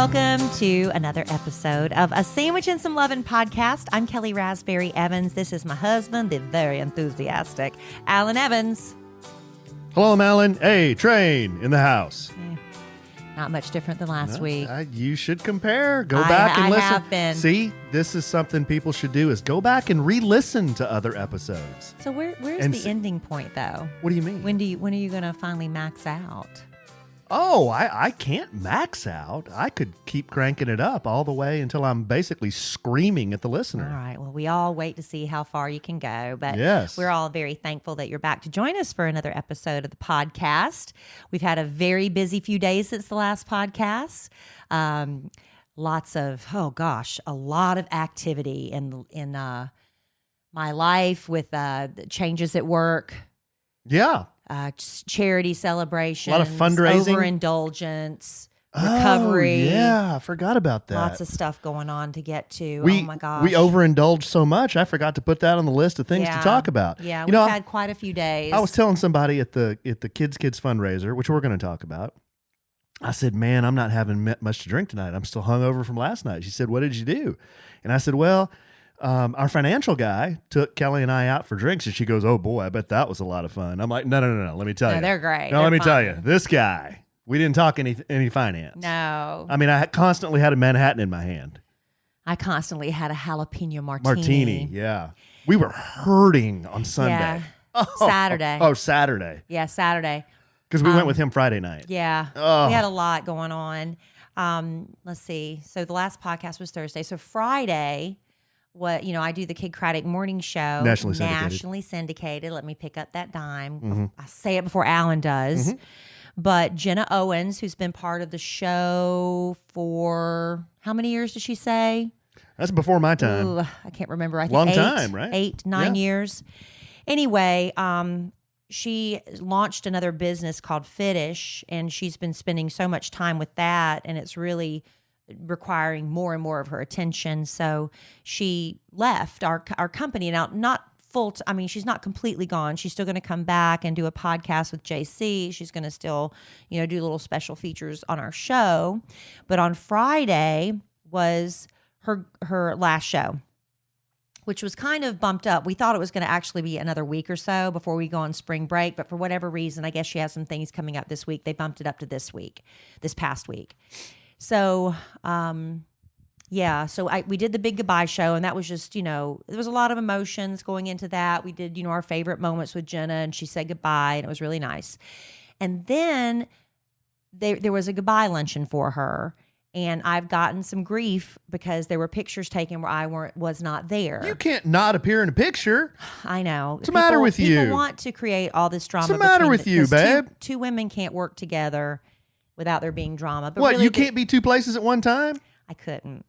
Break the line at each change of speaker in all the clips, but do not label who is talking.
welcome to another episode of A Sandwich and Some Lovin' podcast. I'm Kellie Raspberry Evans. This is my husband, the very enthusiastic Alan Evans.
Hello, I'm Alan. Hey, train in the house.
Not much different than last week.
You should compare. Go back and listen.
I have been.
See, this is something people should do is go back and re-listen to other episodes.
So where's the ending point, though?
What do you mean?
When are you going to finally max out?
Oh, I can't max out. I could keep cranking it up all the way until I'm basically screaming at the listener.
All right. Well, we all wait to see how far you can go. But
yes,
we're all very thankful that you're back to join us for another episode of the podcast. We've had a very busy few days since the last podcast. Lots of, a lot of activity in my life with changes at work.
Yeah.
Charity celebrations,
a lot of fundraising,
overindulgence, recovery.
Yeah, I forgot about that.
Lots of stuff going on to get to.
Oh
my gosh,
we overindulged so much. I forgot to put that on the list of things to talk about.
Yeah, we've had quite a few days.
I was telling somebody at the Kids fundraiser, which we're going to talk about. I said, "Man, I'm not having much to drink tonight. I'm still hungover from last night." She said, "What did you do?" And I said, "Well, our financial guy took Kellie and I out for drinks," and she goes, "Oh boy, I bet that was a lot of fun." I'm like, "No. Let me tell you,
they're great.
No, let me tell you, this guy. We didn't talk any finance.
No,
I mean, I constantly had a Manhattan in my hand.
I constantly had a jalapeno martini.
Yeah, we were hurting on Sunday.
Yeah. Saturday.
Saturday.
Yeah, Saturday.
Because we went with him Friday night.
Yeah, we had a lot going on. Let's see. So the last podcast was Thursday. So Friday. I do the Kidcratic morning show. Nationally syndicated. Let me pick up that dime. Mm-hmm. I say it before Alan does. Mm-hmm. But Jenna Owens, who's been part of the show for how many years did she say?
That's before my time.
Ooh, I can't remember. I think
Long time, right?
8, 9 years. Anyway, she launched another business called Fitish, and she's been spending so much time with that, and it's really requiring more and more of her attention. So she left our company. Now, not full. She's not completely gone. She's still going to come back and do a podcast with JC. She's going to still, do little special features on our show. But on Friday was her last show, which was kind of bumped up. We thought it was going to actually be another week or so before we go on spring break. But for whatever reason, I guess she has some things coming up this week. They bumped it up to this past week. So, we did the big goodbye show, and that was just, there was a lot of emotions going into that. We did, our favorite moments with Jenna, and she said goodbye, and it was really nice. And then there was a goodbye luncheon for her, and I've gotten some grief because there were pictures taken where I was not there.
You can't not appear in a picture.
I know.
What's the matter with you?
People want to create all this drama.
What's the matter with you, babe?
Two women can't work together without there being drama. But
what,
really,
you can't be two places at one time?
I couldn't.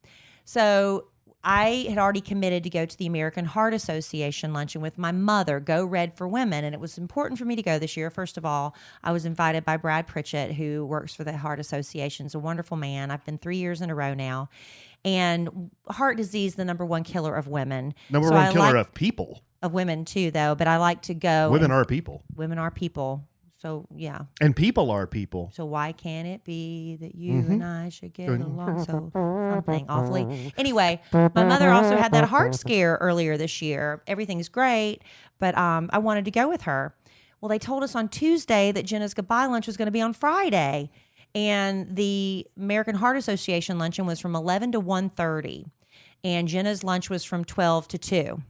So I had already committed to go to the American Heart Association luncheon with my mother, Go Red for Women, and it was important for me to go this year. First of all, I was invited by Brad Pritchett, who works for the Heart Association. He's a wonderful man. I've been 3 years in a row now. And heart disease, the number one killer of women.
Number one killer of people.
Of women, too, though. But I like to go.
Women are people.
Women are people. So, yeah.
And people are people.
So why can't it be that you and I should get along? So something awfully. Anyway, my mother also had that heart scare earlier this year. Everything's great, but I wanted to go with her. Well, they told us on Tuesday that Jenna's goodbye lunch was going to be on Friday. And the American Heart Association luncheon was from 11 to 1:30. And Jenna's lunch was from 12 to 2.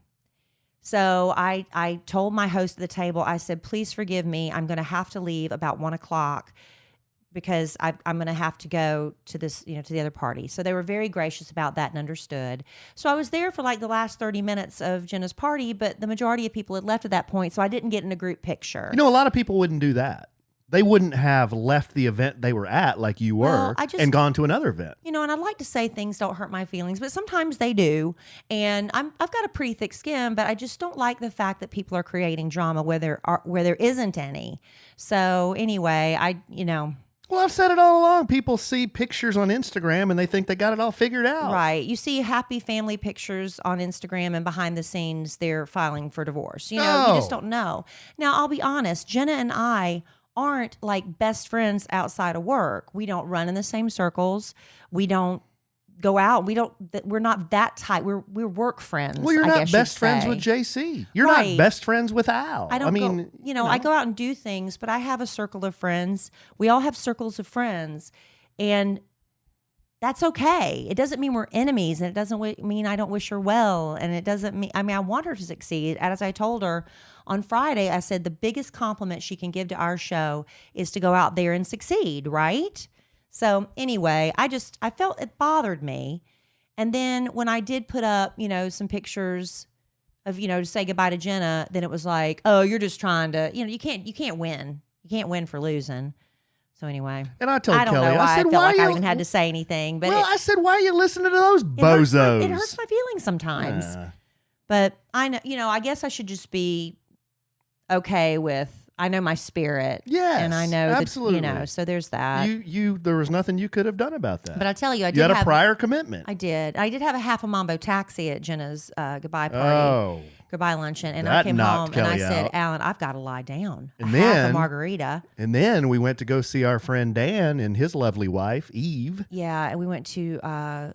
So I told my host at the table, I said, please forgive me. I'm going to have to leave about 1 o'clock because I'm going to have to go to this, to the other party. So they were very gracious about that and understood. So I was there for like the last 30 minutes of Jenna's party, but the majority of people had left at that point. So I didn't get in a group picture.
A lot of people wouldn't do that. They wouldn't have left the event they were at like you were and gone to another event.
And I'd like to say things don't hurt my feelings, but sometimes they do. And I've got a pretty thick skin, but I just don't like the fact that people are creating drama where there isn't any. So anyway,
Well, I've said it all along. People see pictures on Instagram and they think they got it all figured out.
Right. You see happy family pictures on Instagram and behind the scenes they're filing for divorce. You just don't know. Now, I'll be honest. Jenna and I aren't like best friends outside of work. We don't run in the same circles. We don't go out. We're not that tight. We're work friends.
Well, you're
I
not
guess
best
you'd
friends
say.
with JC. You're
Right.
not best friends with Al.
I don't
mean,
go, I go out and do things, but I have a circle of friends. We all have circles of friends, and that's okay. It doesn't mean we're enemies, and it doesn't mean I don't wish her well, and it doesn't mean, I want her to succeed. As I told her on Friday, I said the biggest compliment she can give to our show is to go out there and succeed, right? So anyway, I felt it bothered me. And then when I did put up, some pictures of, to say goodbye to Jenna, then it was like, oh, you're just trying to, you can't win. You can't win for losing. So anyway,
and I told
I don't
Kelly,
know why
I said,
I felt like I even had to say anything, but
I said, why are you listening to those bozos?
it hurts my feelings sometimes. But I know, I guess I should just be okay with, I know my spirit.
Yes,
and I know
absolutely.
that, so there's that.
There was nothing you could have done about that.
But I tell you,
you had a prior commitment.
I did have a half a mambo taxi at Jenna's goodbye party, goodbye luncheon, and I came home and I said, Alan, I've got to lie down.
And
half a margarita.
And then we went to go see our friend Dan and his lovely wife Eve.
Yeah, and we went to the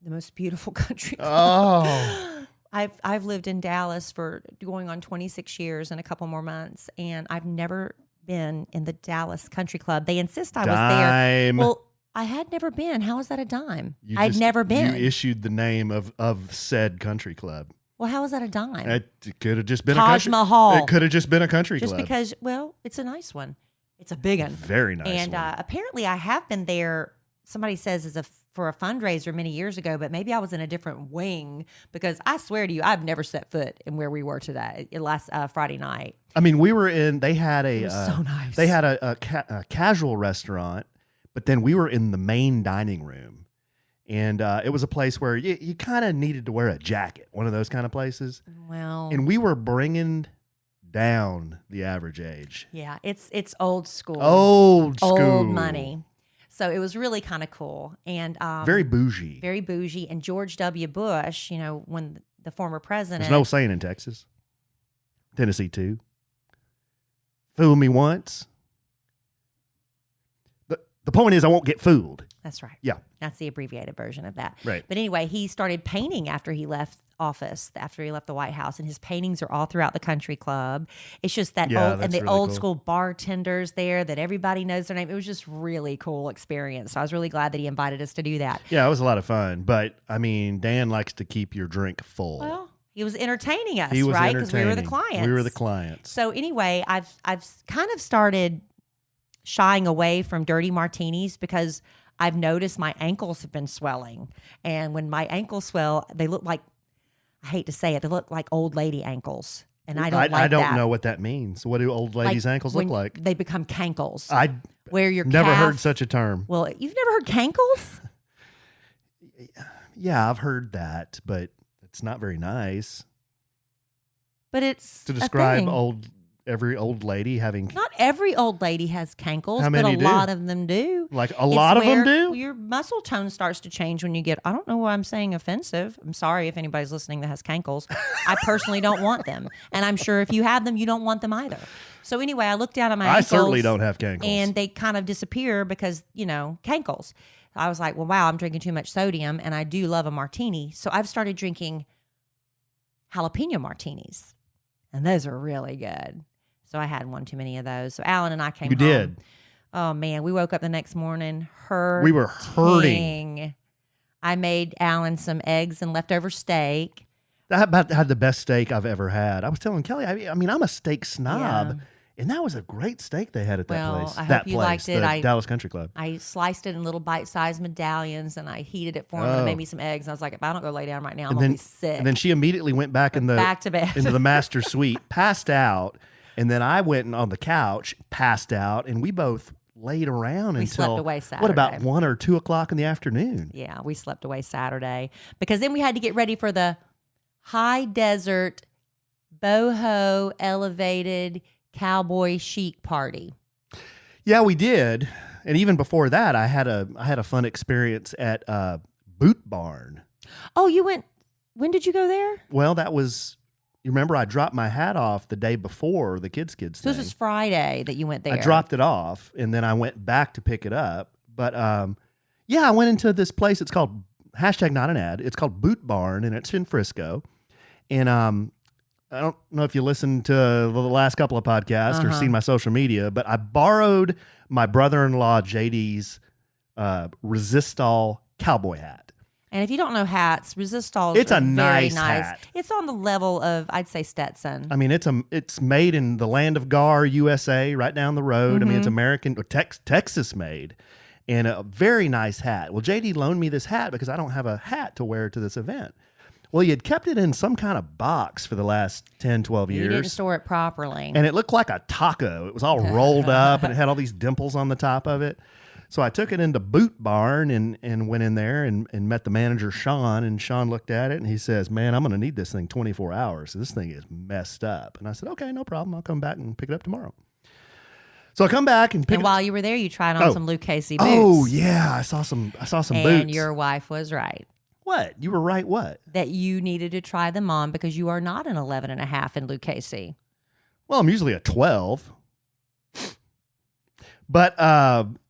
most beautiful country club.
Oh.
I've lived in Dallas for going on 26 years and a couple more months, and I've never been in the Dallas Country Club. They insist I was there. Well, I had never been. How is that a dime? I'd never been.
You issued the name of said country club.
Well, how is that a dime?
It could have just been
Taj Mahal.
It could have just been a country club.
Just because, well, it's a nice one. It's a big one.
Very nice
and
one.
Apparently I have been there, somebody says for a fundraiser many years ago, but maybe I was in a different wing, because I swear to you, I've never set foot in where we were today, last Friday night.
I mean, we were they had
it was so nice.
They had a casual restaurant, but then we were in the main dining room. And it was a place where you kind of needed to wear a jacket, one of those kind of places.
Well.
And we were bringing down the average age.
Yeah, it's old school.
Old school.
Old money. So it was really kind of cool. And
very bougie.
Very bougie. And George W. Bush, when the former president.
There's no saying in Texas. Tennessee too. Fool me once. The point is, I won't get fooled.
That's right.
Yeah.
That's the abbreviated version of that.
Right.
But anyway, he started painting after he left office, after he left the White House, and his paintings are all throughout the country club. It's just that old school bartenders there that everybody knows their name. It was just really cool experience. So I was really glad that he invited us to do that.
Yeah, it was a lot of fun. But I mean, Dan likes to keep your drink full.
Well, he was entertaining us,
he was
right? Because we were the clients.
We were the clients.
So anyway, I've kind of started shying away from dirty martinis because I've noticed my ankles have been swelling. And when my ankles swell, they look like, I hate to say it, they look like old lady ankles. And I don't like that.
I don't know what that means. What do old ladies' ankles look like?
They become cankles.
Where
your
never
calf,
heard such a term.
Well, you've never heard cankles?
Yeah, I've heard that, but it's not very nice.
But it's
to describe every old lady having.
Not every old lady has cankles, but a lot of them do.
Like a lot of them do?
Your muscle tone starts to change when you get, I don't know why I'm saying offensive. I'm sorry if anybody's listening that has cankles. I personally don't want them. And I'm sure if you have them, you don't want them either. So anyway, I looked down at my ankles.
I certainly don't have cankles.
And they kind of disappear because, cankles. I was like, well, wow, I'm drinking too much sodium, and I do love a martini. So I've started drinking jalapeno martinis, and those are really good. So I had one too many of those. So Alan and I came home.
You did.
Oh, man. We woke up the next morning
We were hurting.
I made Alan some eggs and leftover steak.
I about had the best steak I've ever had. I was telling Kelly, I mean, I'm a steak snob. Yeah. And that was a great steak they had at that place.
I hope you liked it.
The Dallas Country Club.
I sliced it in little bite-sized medallions, and I heated it for him and made me some eggs. And I was like, if I don't go lay down right now, I'm going to be sick.
And then she immediately went back to bed. Into the master suite, passed out. And then I went on the couch, passed out, and we both laid around until,
slept away Saturday.
What, about 1 or 2 o'clock in the afternoon?
Yeah, we slept away Saturday. Because then we had to get ready for the High Desert Boho Elevated Cowboy Chic party.
Yeah, we did. And even before that, I had a fun experience at Boot Barn.
Oh, you went, when did you go there?
Well, that was you remember I dropped my hat off the day before the kids
So
thing.
this was Friday that you went there.
I dropped it off, and then I went back to pick it up. But yeah, I went into this place. It's called #not an ad. It's called Boot Barn, and it's in Frisco. And I don't know if you listened to the last couple of podcasts or seen my social media, but I borrowed my brother-in-law JD's Resistol cowboy hat.
And if you don't know hats, Resistol
It's
are
a
very
nice
nice.
hat.
It's on the level of, I'd say, Stetson.
I mean, it's made in the land of Gar, USA, right down the road. I mean, it's American or Texas made, and a very nice hat. Well, JD loaned me this hat because I don't have a hat to wear to this event. Well, he had kept it in some kind of box for the last 10, 12 years.
You didn't store it properly.
And it looked like a taco. It was all rolled up, and it had all these dimples on the top of it. So I took it into Boot Barn and went in there and met the manager, Sean. And Sean looked at it, and he says, man, I'm going to need this thing 24 hours. This thing is messed up. And I said, okay, no problem. I'll come back and pick it up tomorrow. So I come back and pick
And
it up.
while you were there, you tried on some Lucchese boots.
Oh, yeah. I saw some boots.
And your wife was right.
What? You were right, what?
That you needed to try them on because you are not an 11 and a half in Lucchese.
Well, I'm usually a 12. But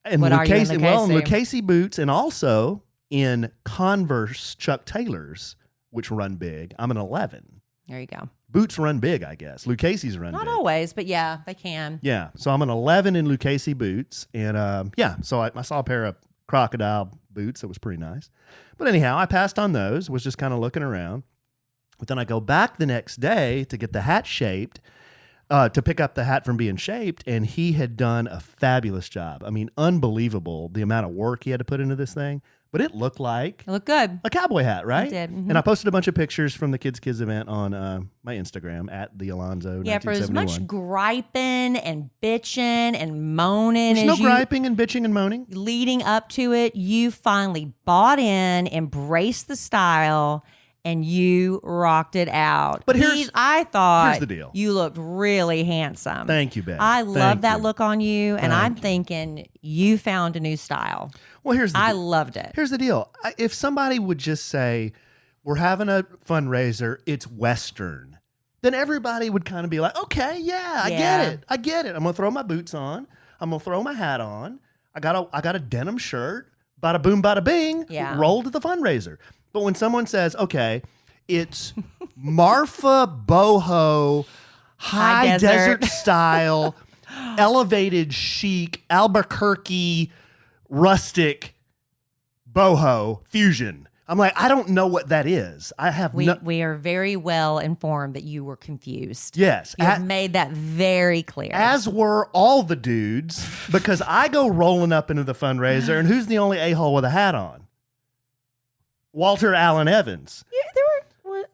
in
What are you in
Lucchese, well, in
Lucchese?
Lucchese boots, and also in Converse Chuck Taylors, which run big, I'm an 11.
There you go.
Boots run big, I guess. Lucchese's run
Not
big.
always, but yeah, they can.
Yeah, so I'm an 11 in Lucchese boots, and yeah, so I saw a pair of crocodile boots that was pretty nice. But anyhow, I passed on those, was just kind of looking around. But then I go back the next day to get the hat shaped, to pick up the hat from being shaped, and he had done a fabulous job. I mean, unbelievable the amount of work he had to put into this thing. But it looked like
It looked good.
a cowboy hat, right?
It did. Mhm.
And I posted a bunch of pictures from the Kids event on my Instagram at the Alonzo.
Yeah, for as
1971.
much griping and bitching and moaning
There's no
as you
griping and bitching and moaning.
leading up to it, you finally bought in, embraced the style, and you rocked it out.
But here's the deal.
You looked really handsome.
Thank you, Beth.
I love
Thank
that
you.
look on you, and
Thank
I'm
you.
thinking you found a new style.
Well, here's the
I
deal.
loved it.
Here's the deal. If somebody would just say, we're having a fundraiser, it's Western, then everybody would kind of be like, okay, yeah, I get it. I'm going to throw my boots on. I'm going to throw my hat on. I got a denim shirt. Bada boom, bada bing.
Yeah.
Roll to the fundraiser. But when someone says, okay, it's Marfa boho, high desert style, elevated chic, Albuquerque, rustic, boho fusion. I'm like, I don't know what that is. I have
We are very well informed that you were confused.
Yes.
You have made that very clear.
As were all the dudes, because I go rolling up into the fundraiser, and who's the only a-hole with a hat on? Walter Allen Evans.
Yeah, there were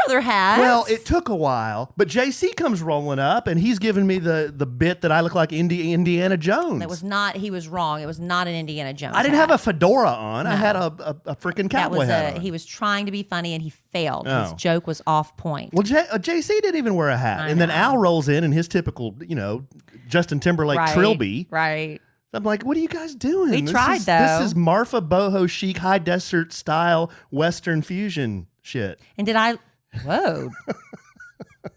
other hats.
Well, it took a while, but JC comes rolling up, and he's giving me the bit that I look like Indiana Jones.
That was not. He was wrong. It was not an Indiana Jones.
I didn't
hat.
have a fedora on.
No.
I had a freaking cowboy hat on.
He was trying to be funny and he failed. His
Oh.
joke was off point.
Well, JC didn't even wear a hat.
I
And then
know.
Al rolls in his typical, Justin Timberlake trilby.
Right.
I'm like, what are you guys doing?
We tried, though.
This is Marfa boho chic, high desert style, Western fusion shit.
And did I? Whoa.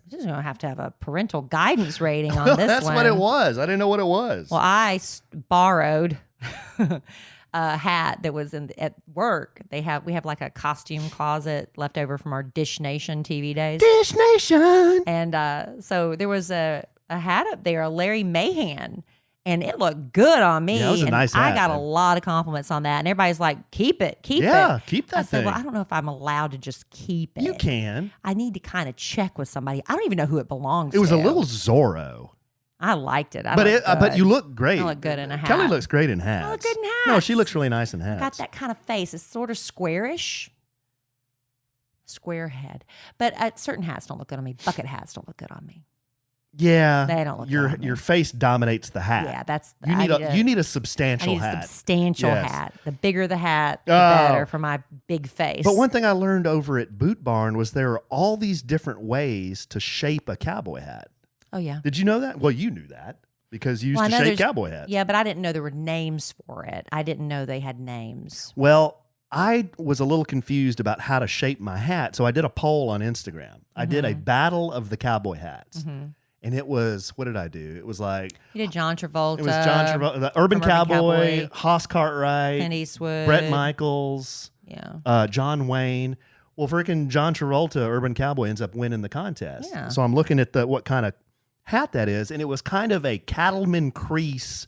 Just gonna have to have a parental guidance rating on this
That's
one.
what it was. I didn't know what it was.
Well, I borrowed a hat that was at work. We have like a costume closet left over from our Dish Nation TV days.
Dish Nation.
And so there was a hat up there, a Larry Mahan, and it looked good on me.
Yeah, it was a
and
nice
I
hat,
got
man.
a lot of compliments on that. And everybody's like, keep it.
Yeah, keep that
I said,
thing.
well, I don't know if I'm allowed to just keep it.
You can.
I need to kind of check with somebody. I don't even know who it belongs to.
It was a little Zorro.
I liked it.
But you look great.
I look good in a hat.
Kelly looks great in hats.
I look good in hats.
No, she looks really nice in hats.
Got that kind of face. It's sort of squarish. Square head. But certain hats don't look good on me. Bucket hats don't look good on me.
Yeah,
They don't look good on me.
your face dominates the hat.
Yeah, that's
you need a
I
substantial
need a
hat.
substantial
Yes.
hat. The bigger the hat, the
Oh.
better for my big face.
But one thing I learned over at Boot Barn was there are all these different ways to shape a cowboy hat.
Oh yeah.
Did you know that? Well, you knew that because you used
Well, I
to
know
shape
there's-
cowboy hats.
Yeah, but I didn't know there were names for it. I didn't know they had names.
Well, I was a little confused about how to shape my hat, so I did a poll on Instagram. I did a battle of the cowboy hats, and it was, what did I do? It was like
you did John Travolta.
It was John Travolta, the Urban Cowboy, Hoss Cartwright,
Clint Eastwood,
Bret Michaels,
yeah,
John Wayne. Well, freaking John Travolta, Urban Cowboy, ends up winning the contest.
Yeah.
So I'm looking at what kind of hat that is, and it was kind of a Cattleman Crease,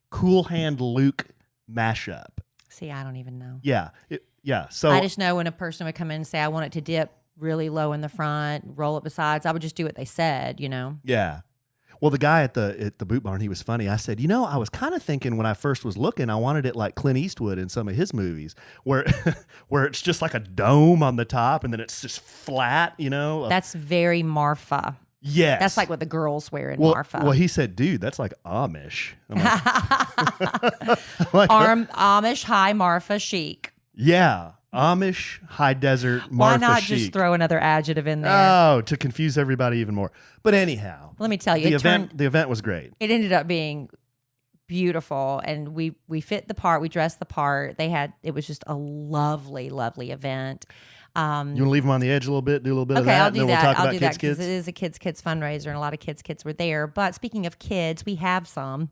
Cool Hand Luke mashup.
See, I don't even know.
Yeah. So
I just know when a person would come in and say, I want it to dip really low in the front, roll it besides, I would just do what they said,
Yeah. Well, the guy at the Boot Barn, he was funny. I said, I was kind of thinking when I first was looking, I wanted it like Clint Eastwood in some of his movies, where it's just like a dome on the top and then it's just flat,
That's very Marfa.
Yes.
That's like what the girls wear in Marfa.
Well, he said, dude, that's like Amish. I'm like,
Amish High Marfa Chic.
Yeah. Amish High Desert Marfa Chic.
Why not just throw another adjective in there?
Oh, to confuse everybody even more. But anyhow.
Let me tell you.
The event was great.
It ended up being beautiful, and we fit the part. We dressed the part. It was just a lovely, lovely event.
You want to leave them on the edge a little bit, do a little bit of that?
Okay, I'll do
and then
that.
We'll talk
I'll
about
do that
kids.
because it is a kids fundraiser, and a lot of kids were there. But speaking of kids, we have some,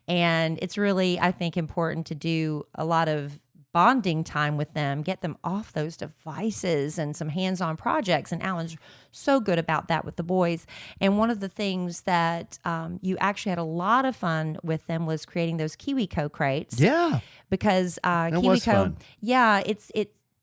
and it's really, I think, important to do a lot of bonding time with them, get them off those devices and some hands-on projects. And Alan's so good about that with the boys. And one of the things that you actually had a lot of fun with them was creating those KiwiCo crates.
Yeah.
Because KiwiCo,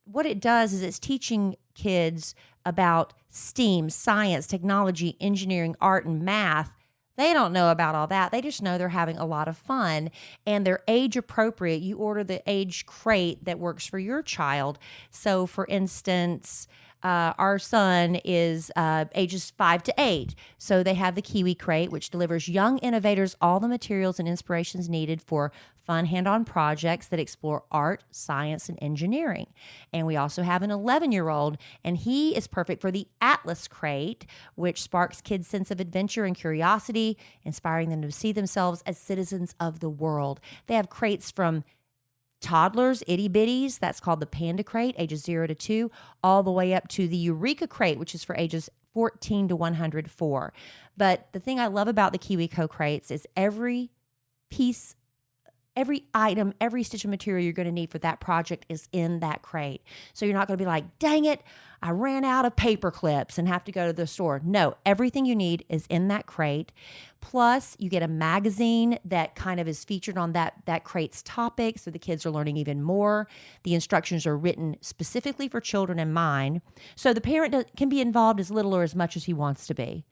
what it does is it's teaching kids about STEAM, science, technology, engineering, art, and math. They don't know about all that. They just know they're having a lot of fun, and they're age appropriate. You order the age crate that works for your child. So, for instance, our son is ages 5 to 8. So they have the Kiwi Crate, which delivers young innovators all the materials and inspirations needed for fun hand-on projects that explore art, science, and engineering. And we also have an 11-year-old, and he is perfect for the Atlas Crate, which sparks kids' sense of adventure and curiosity, inspiring them to see themselves as citizens of the world. They have crates from toddlers, itty bitties, that's called the Panda Crate, ages 0 to 2, all the way up to the Eureka Crate, which is for ages 14 to 104. But the thing I love about the KiwiCo crates is every piece, every item, every stitch of material you're going to need for that project is in that crate. So you're not going to be like, dang it, I ran out of paper clips and have to go to the store. No, everything you need is in that crate. Plus, you get a magazine that kind of is featured on that crate's topic, so the kids are learning even more. The instructions are written specifically for children in mind, so the parent can be involved as little or as much as he wants to be.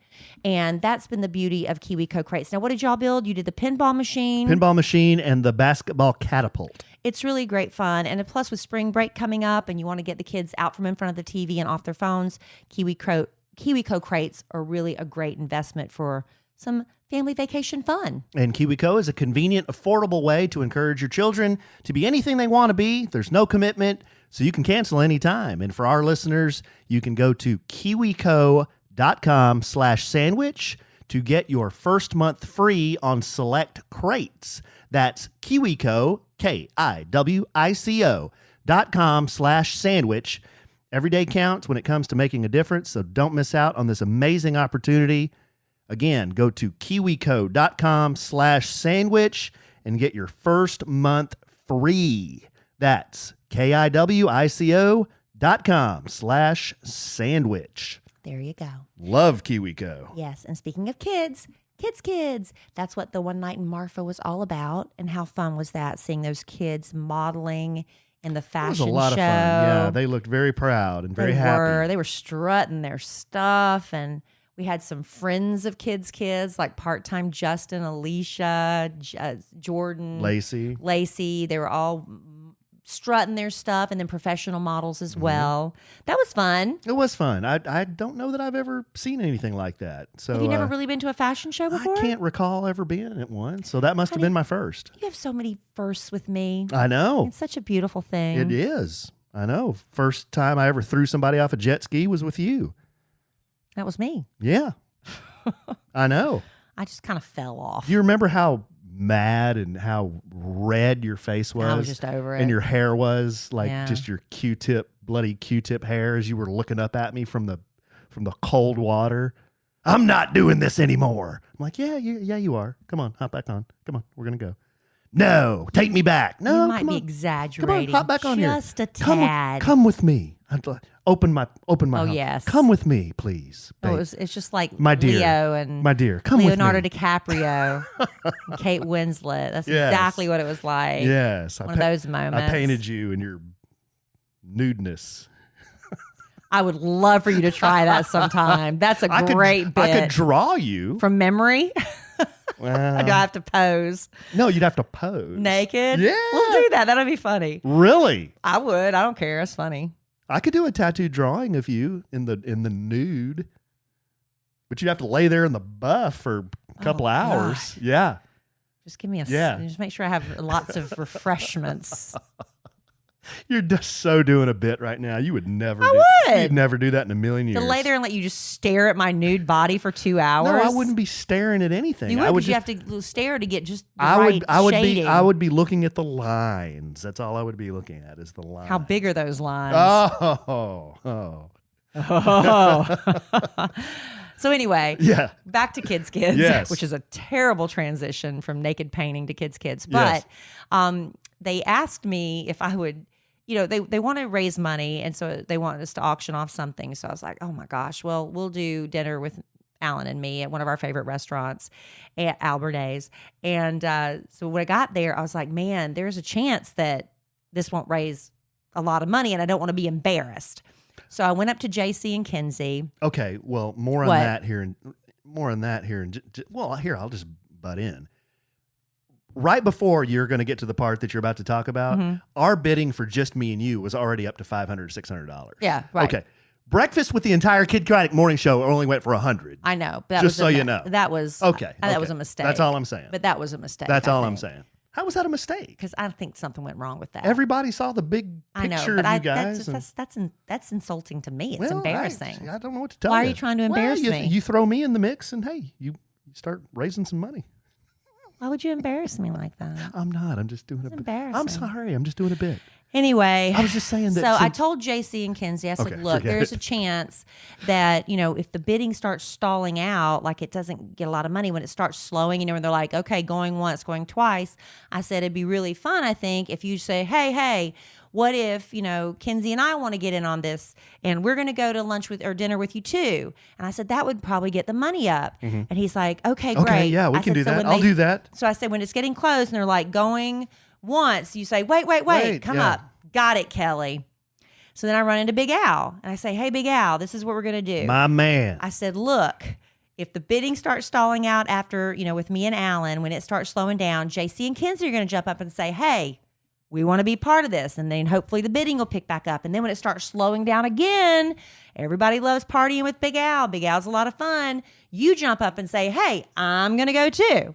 And that's been the beauty of KiwiCo crates. Now, what did y'all build? You did the pinball machine.
Pinball machine and the basketball catapult.
It's really great fun. And plus, with spring break coming up and you want to get the kids out from in front of the TV and off their phones, KiwiCo crates are really a great investment for some family vacation fun.
And KiwiCo is a convenient, affordable way to encourage your children to be anything they want to be. There's no commitment, so you can cancel anytime. And for our listeners, you can go to kiwico.com/sandwich to get your first month free on select crates. That's KiwiCo, KIWICO.com/sandwich. Every day counts when it comes to making a difference, so don't miss out on this amazing opportunity. Again, go to kiwico.com/sandwich and get your first month free. That's KIWICO.com/sandwich.
There you go.
Love KiwiCo.
Yes, and speaking of kids, that's what the One Night in Marfa was all about. And how fun was that, seeing those kids modeling in the fashion show?
It was a lot of fun. Yeah, they looked very proud and very happy.
They were strutting their stuff, and we had some friends of kids, like part-time Justin, Alicia, Jordan, Lacey. They were all strutting their stuff, and then professional models as well. That was fun.
It was fun. I don't know that I've ever seen anything like that. So
have you never really been to a fashion show before?
I can't recall ever being at one, so that must have been my first.
You have so many firsts with me.
I know.
It's such a beautiful thing.
It is. I know. First time I ever threw somebody off a jet ski was with you.
That was me.
Yeah. I know.
I just kind of fell off.
Do you remember how mad and how red your face was.
I was just over it.
And your hair was like
Yeah.
just your bloody Q-tip hair as you were looking up at me from the cold water. I'm not doing this anymore. I'm like, yeah, you are. Come on, hop back on. Come on, we're going to go. No, take me back. No,
you might
come
be
on.
exaggerating.
Come on, hop back on here.
Just a tad.
Come with me. I'd like, open my
Oh,
heart.
yes.
Come with me, please.
Oh,
babe.
it's just like
My dear.
Leo and
My dear, come
Leonardo
with me.
DiCaprio, and Kate Winslet. That's
Yes.
exactly what it was like.
Yes.
One of those moments.
I painted you in your nudeness.
I would love for you to try that sometime. That's a great bit.
I could draw you.
From memory.
Well,
Do I have to pose
no, you'd have to pose.
naked?
Yeah.
We'll do that. That'll be funny.
Really?
I would. I don't care. It's funny.
I could do a tattoo drawing of you in the nude. But you'd have to lay there in the buff for a couple hours.
God.
Yeah.
Just give me a
Yeah.
just make sure I have lots of refreshments.
You're just so doing a bit right now. You would never You'd never do that in a million years.
To lay there and let you just stare at my nude body for 2 hours.
No, I wouldn't be staring at anything.
You would,
I would
because you have to stare to get just the
I would
shading.
I would be looking at the lines. That's all I would be looking at is the lines.
How big are those lines?
Oh.
Oh. So anyway,
Yeah.
back to Kids,
Yes.
which is a terrible transition from naked painting to Kids. But they asked me if I would, they want to raise money, and so they want us to auction off something. So I was like, oh my gosh, well, we'll do dinner with Alan and me at one of our favorite restaurants at Albertay's. And so when I got there, I was like, man, there's a chance that this won't raise a lot of money, and I don't want to be embarrassed. So I went up to JC and Kenzie.
Okay, well, more on
What?
that here. Well, here, I'll just butt in. Right before you're going to get to the part that you're about to talk about, our bidding for just me and you was already up to $500, $600.
Yeah, right.
Okay. Breakfast with the entire Kid Craddock morning show only went for $100.
I know. But that
Just
was
so you know.
That was
Okay.
That was a mistake.
That's all I'm saying.
But that was a mistake.
That's all I'm saying. How was that a mistake?
Because I think something went wrong with that.
Everybody saw the big
I know,
picture
but
of you guys.
that's insulting to me. It's
Well,
embarrassing.
I don't know what to tell you.
Why are you trying to embarrass
Well,
me?
You throw me in the mix, and hey, you start raising some money.
Why would you embarrass me like that?
I'm not. I'm just doing a bit.
embarrassing.
I'm sorry. I'm just doing a bit.
Anyway,
I was just saying that.
So I told JC and Kenzie, I said,
Okay,
look,
forget
there's
it.
a chance that, if the bidding starts stalling out, like it doesn't get a lot of money, when it starts slowing, when they're like, okay, going once, going twice, I said, it'd be really fun, I think, if you say, hey, what if, Kenzie and I want to get in on this and we're going to go to lunch with or dinner with you too? And I said, that would probably get the money up. And he's like, okay, great.
Okay, yeah, we
I
can
said,
do
so
that.
when
I'll do that.
So I said, when it's getting close and they're like going once, you say, wait, come
yeah.
up. Got it, Kelly. So then I run into Big Al and I say, hey, Big Al, this is what we're going to do.
My man.
I said, look, if the bidding starts stalling out after, with me and Alan, when it starts slowing down, JC and Kenzie are going to jump up and say, hey, we want to be part of this. And then hopefully the bidding will pick back up. And then when it starts slowing down again, everybody loves partying with Big Al. Big Al's a lot of fun. You jump up and say, hey, I'm going to go too.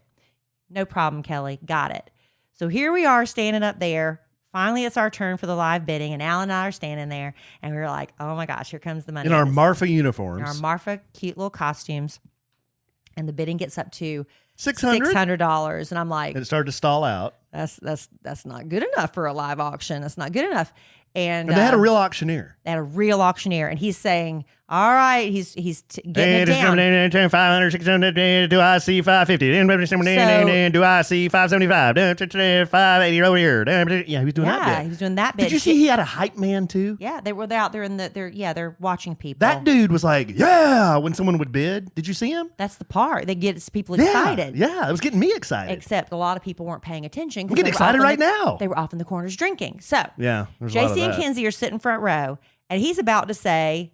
No problem, Kelly. Got it. So here we are standing up there. Finally, it's our turn for the live bidding, and Alan and I are standing there, and we were like, oh my gosh, here comes the money.
In our
in
Marfa
our
uniforms.
Marfa cute little costumes. And the bidding gets up to
$600.
$600. And I'm like,
And it started to stall out.
that's not good enough for a live auction. That's not good enough. And
And they had a real auctioneer.
they had a real auctioneer, and he's saying, all right, he's getting it down.
500, 600, do I see 550? Do I see 575? 580 over here. Yeah, he was doing that
Yeah,
bit.
he was doing that bit.
Did you see he had a hype man too?
Yeah, they were out there they're watching people.
That dude was like, yeah, when someone would bid. Did you see him?
That's the part. They get people excited.
Yeah, it was getting me excited.
Except a lot of people weren't paying attention.
I'm getting excited right now.
They were off in the corners drinking. So
Yeah, there's a lot of
JC and
that.
Kenzie are sitting front row, and he's about to say,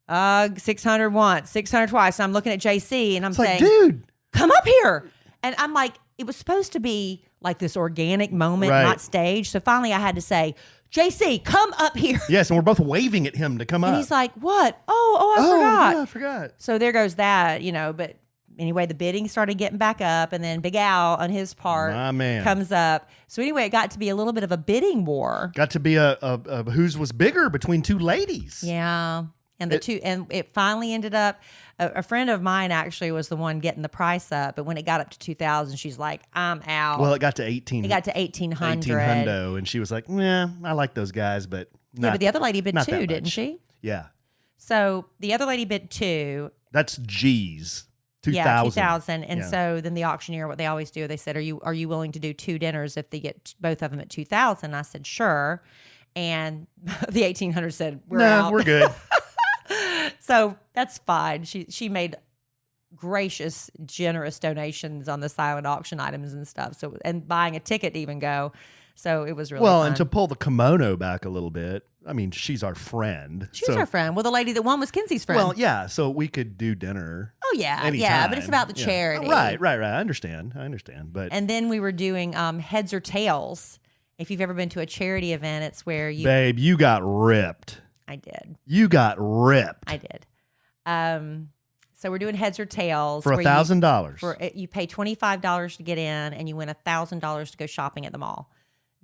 600 once, 600 twice. And I'm looking at JC, and I'm
It's like,
saying,
dude.
come up here. And I'm like, it was supposed to be like this organic moment,
Right.
not staged. So finally I had to say, JC, come up here.
Yes, and we're both waving at him to come up.
And he's like, what? Oh, I forgot.
Yeah, I forgot.
So there goes that, but anyway, the bidding started getting back up, and then Big Al on his part
My man.
comes up. So anyway, it got to be a little bit of a bidding war.
Got to be a whose was bigger between two ladies.
Yeah. And it finally ended up, a friend of mine actually was the one getting the price up. But when it got up to 2,000, she's like, I'm out.
Well, it got to 18.
It got to 1,800.
1800, and she was like, "Yeah, I like those guys, but not,
yeah, but the other lady bid
not
2,
that
didn't
much."
she?
Yeah,
So the other lady bid 2.
that's G's. 2,000.
Yeah, 2,000. And
Yeah.
so then the auctioneer, what they always do, they said, are you willing to do 2 dinners if they get both of them at 2,000? I said, sure. And the 1,800 said, we're out.
We're good.
So that's fine. She made gracious, generous donations on the silent auction items and stuff. So, and buying a ticket to even go. So it was really fun.
And to pull the kimono back a little bit, I mean, she's our friend.
She's our friend. Well, the lady that won was Kenzie's friend.
Well, yeah, so we could do dinner.
Oh, yeah.
anytime.
Yeah, but it's about the
Yeah.
charity.
Right. I understand. But
And then we were doing heads or tails. If you've ever been to a charity event, it's where you...
babe, you got ripped.
I did.
You got ripped.
I did. So we're doing heads or tails.
For
where
$1,000.
You pay $25 to get in, and you win $1,000 to go shopping at the mall,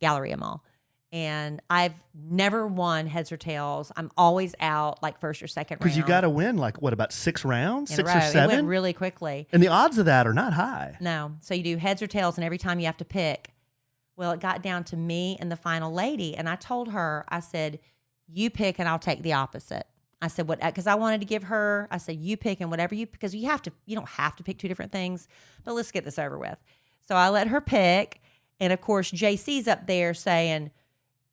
Galleria Mall. And I've never won heads or tails. I'm always out like first or second round.
Because you got to win about 6 rounds,
in
6
a row.
or 7.
It went really quickly.
And the odds of that are not high.
No. So you do heads or tails, and every time you have to pick. Well, it got down to me and the final lady, and I told her, I said, you pick and I'll take the opposite. I said, what? Because I wanted to give her, I said, you pick and whatever because you don't have to pick 2 different things, but let's get this over with. So I let her pick. And of course, JC's up there saying,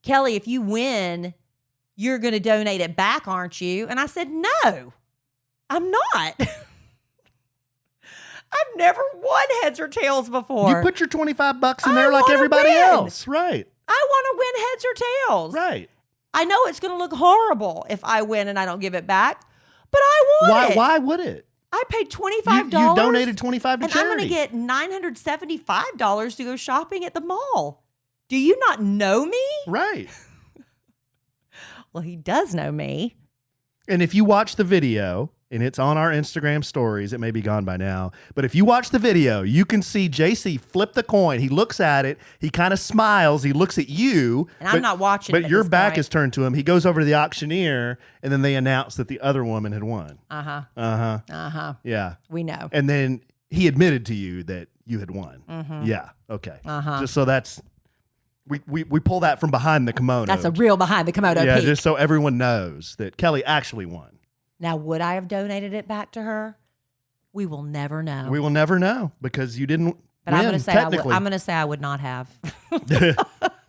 Kelly, if you win, you're going to donate it back, aren't you? And I said, no, I'm not. I've never won heads or tails before.
You put your $25 in there like everybody else. Right.
I want to win heads or tails.
Right.
I know it's going to look horrible if I win and I don't give it back, but I want it.
Why would it?
I paid $25.
You donated $25 to
and
charity.
I'm going to get $975 to go shopping at the mall. Do you not know me?
Right.
Well, he does know me.
And if you watch the video, and it's on our Instagram stories, it may be gone by now, but if you watch the video, you can see JC flip the coin. He looks at it. He kind of smiles. He looks at you.
And I'm not watching.
But your back is turned to him. He goes over to the auctioneer, and then they announce that the other woman had won. Yeah.
We know.
And then he admitted to you that you had won.
Mm-hmm.
Yeah. Okay. Just so that's... We pull that from behind the kimono.
That's a real behind the kimono peek.
Just so everyone knows that Kelly actually won.
Now, would I have donated it back to her? We will never know.
We will never know because you didn't
but
win,
I'm going to say
technically.
I'm going to say I would not have.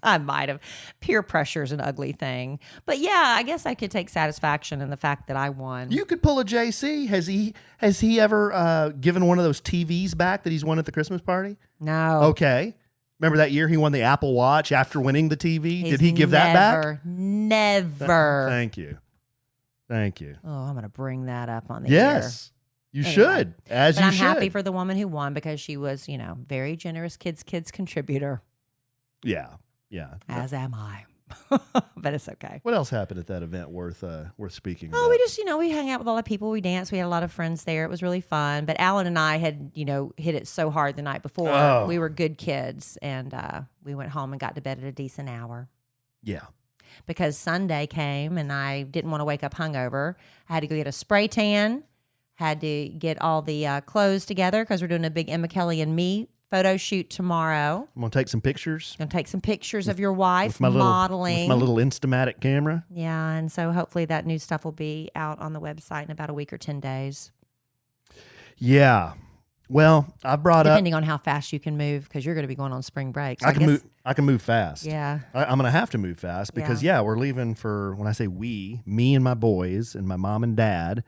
I might have. Peer pressure is an ugly thing. But yeah, I guess I could take satisfaction in the fact that I won.
You could pull a JC. Has he ever given one of those TVs back that he's won at the Christmas party?
No.
Okay. Remember that year he won the Apple Watch after winning the TV? Did he give that back?
Never.
Thank you.
Oh, I'm going to bring that up on the
Yes. You should. But
I'm happy for the woman who won because she was, very generous kids contributor.
Yeah.
As am I. But it's okay.
What else happened at that event worth speaking
Oh,
about?
we just, we hung out with a lot of people. We danced. We had a lot of friends there. It was really fun. But Alan and I had, hit it so hard the night before.
Oh.
We were good kids. And we went home and got to bed at a decent hour.
Yeah.
Because Sunday came and I didn't want to wake up hungover. I had to go get a spray tan. Had to get all the clothes together because we're doing a big Emma, Kelly, and me photo shoot tomorrow.
I'm going to take some pictures.
Going to take some pictures of your wife
with my
modeling.
With my little Instamatic camera.
Yeah, and so hopefully that new stuff will be out on the website in about a week or 10 days.
Yeah. Well, I brought
depending on how fast you can move because you're going to be going on spring break. So
I can move fast.
Yeah.
I'm going to have to move fast because, we're leaving for, when I say me and my boys and my mom and dad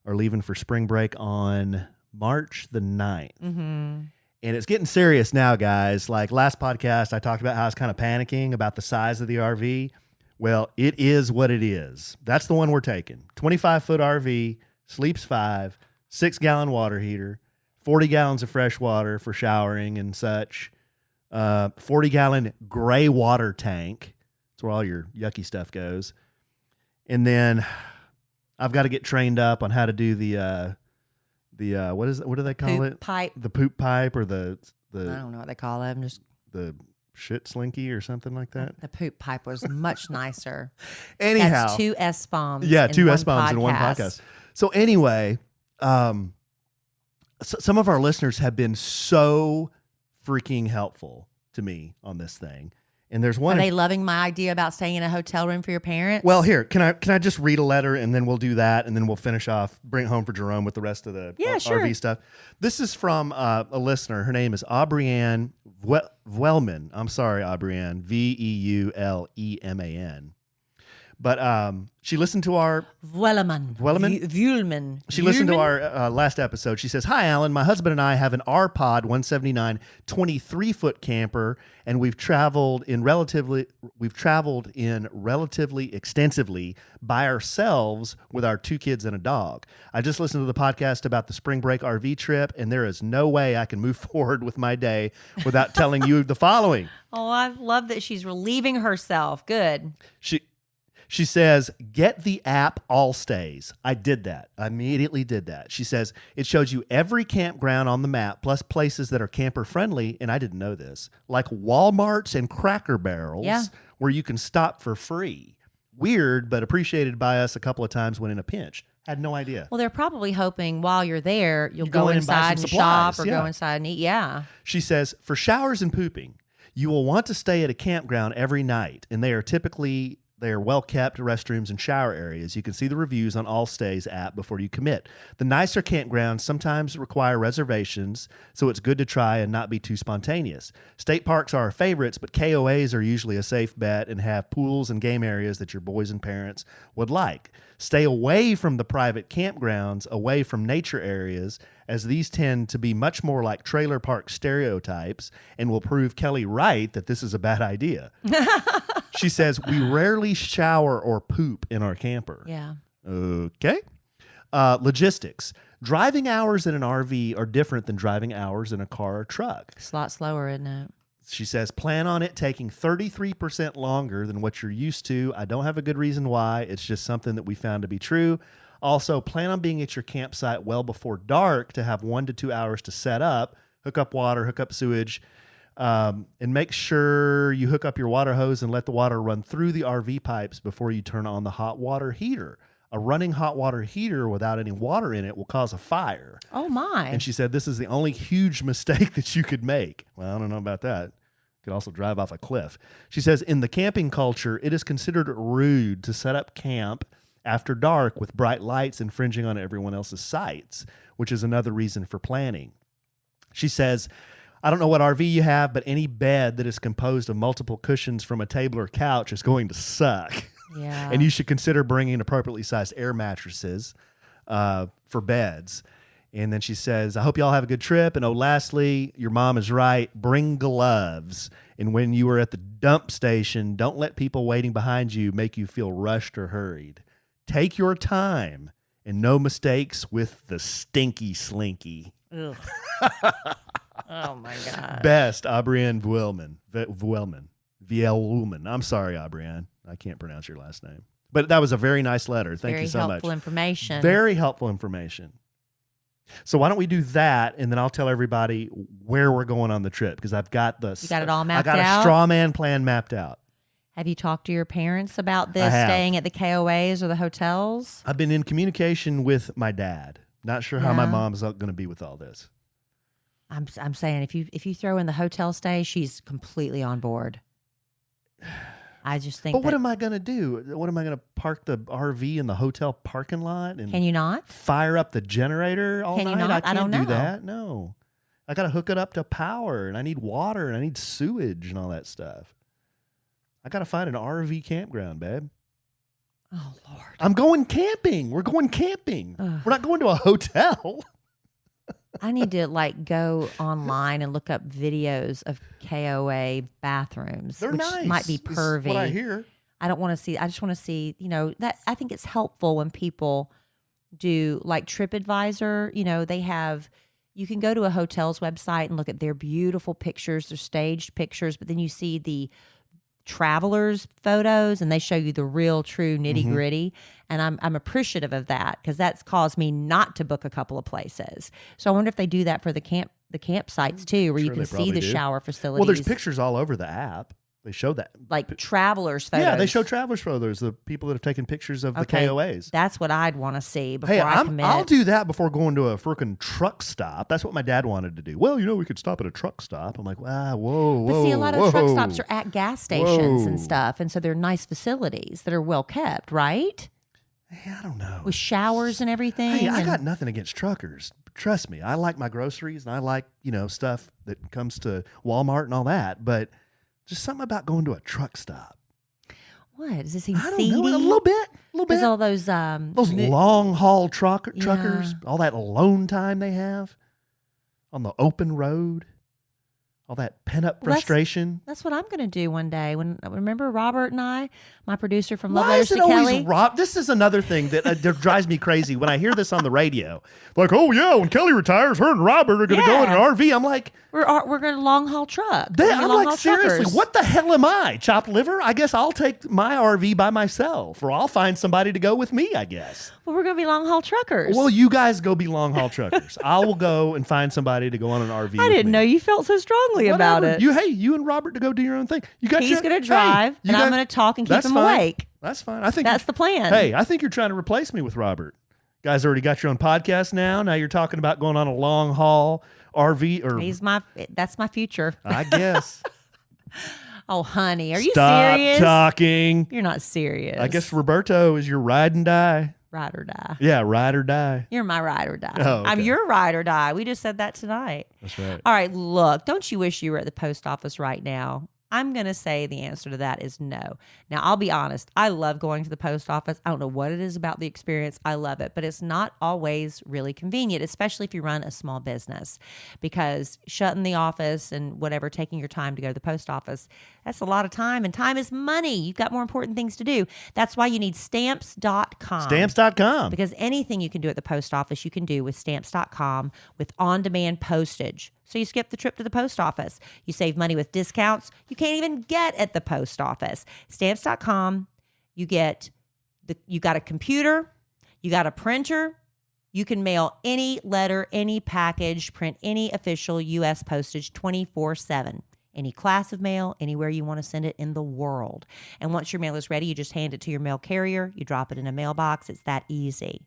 are leaving for spring break on March the 9th.
Mm-hmm.
And it's getting serious now, guys. Like last podcast, I talked about how I was kind of panicking about the size of the RV. Well, it is what it is. That's the one we're taking. 25-foot RV, sleeps 5, 6-gallon water heater, 40 gallons of fresh water for showering and such, 40-gallon gray water tank. That's where all your yucky stuff goes. And then I've got to get trained up on how to do the what do they call
poop
it?
Pipe.
The poop pipe or the
I don't know what they call them. Just
the shit slinky or something like that.
The poop pipe was much nicer.
Anyhow.
That's 2 S-bombs.
Yeah, 2 S-bombs in one podcast. So anyway, some of our listeners have been so freaking helpful to me on this thing. And there's one.
Are they loving my idea about staying in a hotel room for your parents?
Well, here, can I just read a letter and then we'll do that and then we'll finish off, bring it home for Jerome with the rest of the RV stuff. This is from a listener. Her name is Aubrianne Vuelman. I'm sorry, Aubrianne. Veuleman. But she listened to our
Vuelman.
She listened to our last episode. She says, "Hi, Alan. My husband and I have an R-Pod 179 23-foot camper, and we've traveled in relatively extensively by ourselves with our 2 kids and a dog. I just listened to the podcast about the spring break RV trip, and there is no way I can move forward with my day without telling you the following."
Oh, I love that she's relieving herself. Good.
She says, "Get the app All Stays." I did that. I immediately did that. She says, "It shows you every campground on the map, plus places that are camper friendly," and I didn't know this, like Walmarts and Cracker Barrels, where you can stop for free. Weird, but appreciated by us a couple of times when in a pinch. Had no idea.
Well, they're probably hoping while you're there, you'll go inside and shop or go inside and eat. Yeah.
She says, "For showers and pooping, you will want to stay at a campground every night, and they are well-kept restrooms and shower areas. You can see the reviews on All Stays app before you commit. The nicer campgrounds sometimes require reservations, so it's good to try and not be too spontaneous. State parks are our favorites, but KOAs are usually a safe bet and have pools and game areas that your boys and parents would like. Stay away from the private campgrounds, away from nature areas, as these tend to be much more like trailer park stereotypes and will prove Kelly right that this is a bad idea." She says, "We rarely shower or poop in our camper."
Yeah.
Okay. Logistics. Driving hours in an RV are different than driving hours in a car or truck.
It's a lot slower, isn't it?
She says, "Plan on it taking 33% longer than what you're used to. I don't have a good reason why. It's just something that we found to be true. Also, plan on being at your campsite well before dark to have 1 to 2 hours to set up, hook up water, hook up sewage, and make sure you hook up your water hose and let the water run through the RV pipes before you turn on the hot water heater. A running hot water heater without any water in it will cause a fire."
Oh, my.
And she said, "This is the only huge mistake that you could make." Well, I don't know about that. Could also drive off a cliff. She says, "In the camping culture, it is considered rude to set up camp after dark with bright lights infringing on everyone else's sites, which is another reason for planning." She says, "I don't know what RV you have, but any bed that is composed of multiple cushions from a table or couch is going to suck."
Yeah.
And you should consider bringing appropriately sized air mattresses for beds. And then she says, "I hope y'all have a good trip. And lastly, your mom is right. Bring gloves. And when you are at the dump station, don't let people waiting behind you make you feel rushed or hurried. Take your time and no mistakes with the stinky slinky."
Ugh. Oh, my God.
Best, Aubrianne Vuelman. I'm sorry, Aubrianne. I can't pronounce your last name. But that was a very nice letter. Thank you so much.
Very helpful information.
Very helpful information. So why don't we do that, and then I'll tell everybody where we're going on the trip, because I've got
You got it all mapped out?
I got a straw man plan mapped out.
Have you talked to your parents about this, staying at the KOAs or the hotels?
I've been in communication with my dad. Not sure how my mom's going to be with all this.
I'm saying if you throw in the hotel stay, she's completely on board. I just think.
But what am I going to do? What am I going to park the RV in the hotel parking lot and
can you not
fire up the generator all
can
night?
You not?
I
don't
do
know.
that. No, I got to hook it up to power, and I need water, and I need sewage, and all that stuff. I got to find an RV campground, babe.
Oh Lord!
I'm going camping. We're going camping.
Ugh.
We're not going to a hotel.
I need to go online and look up videos of KOA bathrooms.
They're
which
nice.
Might be pervy.
That's what I hear.
I don't want to see. I just want to see. That I think it's helpful when people do like TripAdvisor. They have. You can go to a hotel's website and look at their beautiful pictures, their staged pictures, but then you see the travelers' photos and they show you the real, true nitty gritty. And I'm appreciative of that because that's caused me not to book a couple of places. So I wonder if they do that for the the campsites too, where you
Sure,
can
they
see
probably
the
do.
shower facilities.
Well, there's pictures all over the app. They show that.
like travelers photos.
Yeah, they show travelers photos, the people that have taken pictures of the KOAs.
That's what I'd want to see before
Hey,
I commit.
I'll do that before going to a freaking truck stop. That's what my dad wanted to do. Well, we could stop at a truck stop. I'm like, whoa.
But see, a lot of truck stops are at gas stations and stuff, and so they're nice facilities that are well kept, right?
Hey, I don't know.
With showers and everything.
Hey, I got nothing against truckers. Trust me, I like my groceries and I like, stuff that comes to Walmart and all that, but just something about going to a truck stop.
What? Does it seem
I don't
seedy?
know, a little bit.
Because all those
long haul truckers, all that alone time they have on the open road, all that pent up frustration.
That's what I'm going to do one day. Remember Robert and I, my producer from Love
Why
Letters
is
to
it always
Kelly?
Rob? This is another thing that drives me crazy when I hear this on the radio. Like, oh yeah, when Kelly retires, her and Robert are going to go in an RV. I'm like,
we're going to long haul truck.
I'm like, seriously, what the hell am I? Chopped liver? I guess I'll take my RV by myself, or I'll find somebody to go with me, I guess.
Well, we're going to be long haul truckers.
Well, you guys go be long haul truckers. I will go and find somebody to go on an RV.
I didn't know you felt so strongly about it.
You and Robert to go do your own thing.
He's going to drive, and I'm going to talk and keep him awake.
That's fine. I think
that's the plan.
Hey, I think you're trying to replace me with Robert. Guys already got your own podcast now. Now you're talking about going on a long haul RV
that's my future.
I guess.
Oh, honey, are you
Stop
serious?
talking.
You're not serious.
I guess Roberto is your ride and die.
Ride or die.
Yeah, ride or die.
You're my ride or die.
Oh, okay.
I'm your ride or die. We just said that tonight.
That's right.
All right, look, don't you wish you were at the post office right now? I'm going to say the answer to that is no. Now, I'll be honest. I love going to the post office. I don't know what it is about the experience. I love it, but it's not always really convenient, especially if you run a small business, because shutting the office and whatever, taking your time to go to the post office, that's a lot of time, and time is money. You've got more important things to do. That's why you need Stamps.com.
Stamps.com.
Because anything you can do at the post office, you can do with Stamps.com with on-demand postage. So you skip the trip to the post office. You save money with discounts you can't even get at the post office. Stamps.com, you got a computer, you got a printer, you can mail any letter, any package, print any official U.S. postage 24/7. Any class of mail, anywhere you want to send it in the world. And once your mail is ready, you just hand it to your mail carrier, you drop it in a mailbox. It's that easy.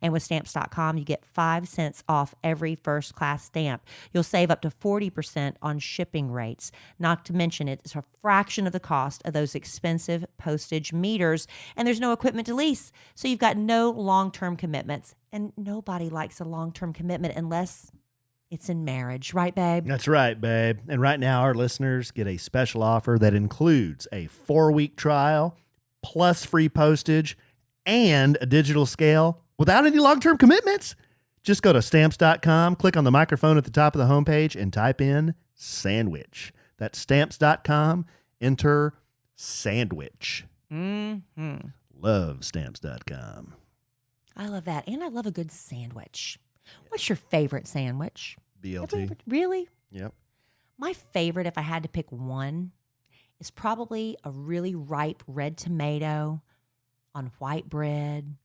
And with Stamps.com, you get 5 cents off every first-class stamp. You'll save up to 40% on shipping rates. Not to mention, it's a fraction of the cost of those expensive postage meters. And there's no equipment to lease, so you've got no long-term commitments. And nobody likes a long-term commitment unless it's in marriage. Right, babe?
That's right, babe. And right now, our listeners get a special offer that includes a 4-week trial, plus free postage, and a digital scale without any long-term commitments. Just go to Stamps.com, click on the microphone at the top of the homepage, and type in sandwich. That's Stamps.com. Enter sandwich.
Mm-hmm.
Love Stamps.com.
I love that. And I love a good sandwich. What's your favorite sandwich?
BLT.
Really?
Yep.
My favorite, if I had to pick one, is probably a really ripe red tomato on white bread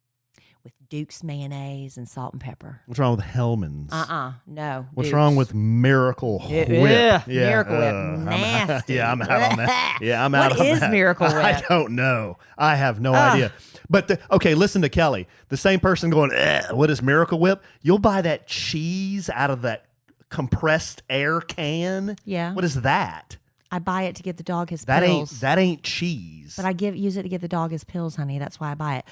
with Duke's mayonnaise and salt and pepper.
What's wrong with Hellman's?
No.
What's
Duke's.
wrong with Miracle Whip?
Miracle Whip. Nasty.
I'm out on that. Yeah, I'm out on that.
What is Miracle Whip?
I don't know. I have no idea. But, okay, listen to Kelly. The same person going, what is Miracle Whip? You'll buy that cheese out of that compressed air can.
Yeah.
What is that?
I buy it to give the dog his pills.
That ain't cheese.
But I use it to give the dog his pills, honey. That's why I buy it.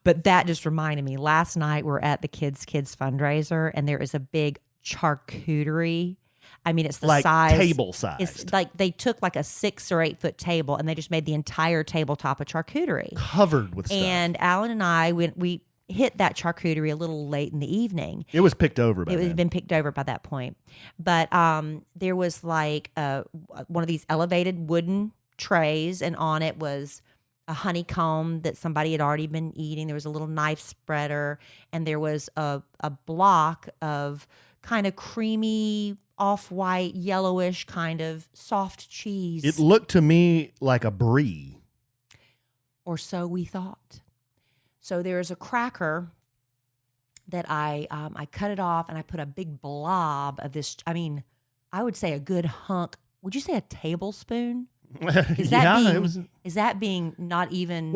But that just reminded me. Last night we're at the kids fundraiser, and there is a big charcuterie. I mean, it's the
like
size.
Table size.
It's like they took like a 6 or 8 foot table, and they just made the entire tabletop a charcuterie.
Covered with stuff.
And Alan and I, we hit that charcuterie a little late in the evening.
It was picked over by
It
then.
had been picked over by that point. But there was like one of these elevated wooden trays, and on it was a honeycomb that somebody had already been eating. There was a little knife spreader, and there was a block of kind of creamy, off-white, yellowish kind of soft cheese.
It looked to me like a brie.
Or so we thought. So there's a cracker that I cut it off and I put a big blob of this. I mean, I would say a good hunk. Would you say a tablespoon? Is that being not even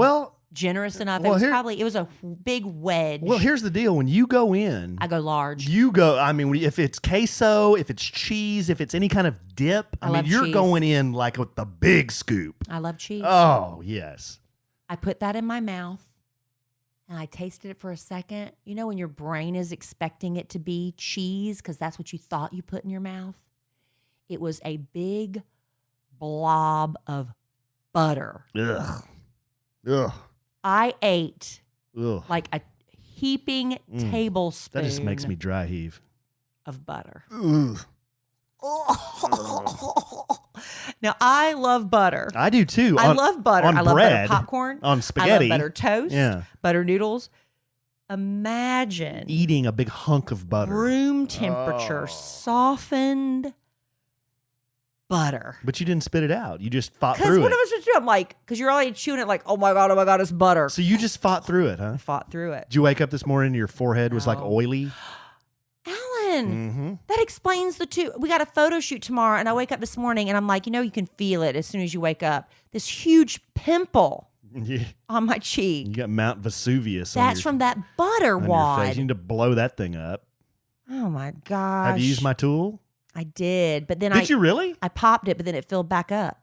generous enough?
Well,
it was a big wedge.
Well, here's the deal. When you go in,
I go large.
I mean, if it's queso, if it's cheese, if it's any kind of dip, I mean, you're
cheese.
going in like with the big scoop.
I love cheese.
Oh, yes.
I put that in my mouth and I tasted it for a second. You know when your brain is expecting it to be cheese because that's what you thought you put in your mouth? It was a big blob of butter.
Ugh.
I ate
Ugh.
like a heaping tablespoon.
That just makes me dry heave.
Of butter.
Ugh.
Now, I love butter.
I do too.
I love butter.
On
I love
bread,
butter popcorn.
on spaghetti.
I love butter toast.
Yeah.
Butter noodles. Imagine
Eating a big hunk of butter.
room temperature softened butter.
But you didn't spit it out. You just fought
Because
through
what
it.
am I supposed to do? I'm like, because you're already chewing it like, oh my God, it's butter.
So you just fought through it, huh?
I fought through it.
Did you wake up this morning and your forehead was like
No.
oily?
Alan, that explains the two. We got a photo shoot tomorrow, and I wake up this morning, and I'm like, you can feel it as soon as you wake up. This huge pimple
Yeah.
on my cheek.
You got Mount Vesuvius.
That's from that butter
on your face.
wad.
You need to blow that thing up.
Oh my gosh.
Have you used my tool?
I did, but then
Did you really?
I popped it, but then it filled back up.